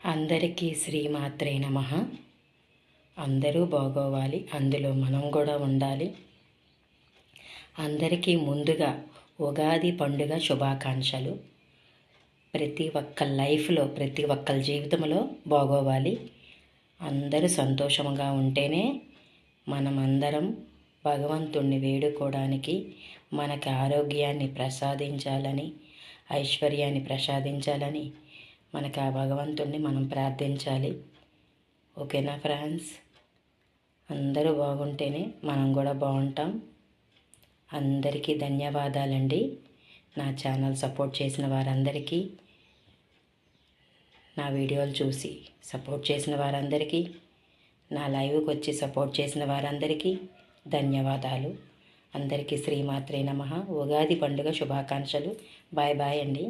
అందరికీ శ్రీమాత్రే నమః. అందరూ బాగోవాలి, అందులో మనం కూడా ఉండాలి. అందరికీ ముందుగా ఉగాది పండుగ శుభాకాంక్షలు. ప్రతి ఒక్క లైఫ్లో, ప్రతి ఒక్కరి జీవితంలో బాగోవాలి. అందరూ సంతోషంగా ఉంటేనే మనమందరం భగవంతుణ్ణి వేడుకోవడానికి, మనకి ఆరోగ్యాన్ని ప్రసాదించాలని, ఐశ్వర్యాన్ని ప్రసాదించాలని మనకు ఆ భగవంతుణ్ణి మనం ప్రార్థించాలి. ఓకేనా ఫ్రెండ్స్? అందరూ బాగుంటేనే మనం కూడా బాగుంటాం. అందరికీ ధన్యవాదాలండి. నా ఛానల్ సపోర్ట్ చేసిన వారందరికీ, నా వీడియోలు చూసి సపోర్ట్ చేసిన వారందరికీ, నా లైవ్కి వచ్చి సపోర్ట్ చేసిన వారందరికీ ధన్యవాదాలు. అందరికీ శ్రీమాత్రే నమః. ఉగాది పండుగ శుభాకాంక్షలు. బాయ్ బాయ్ అండి.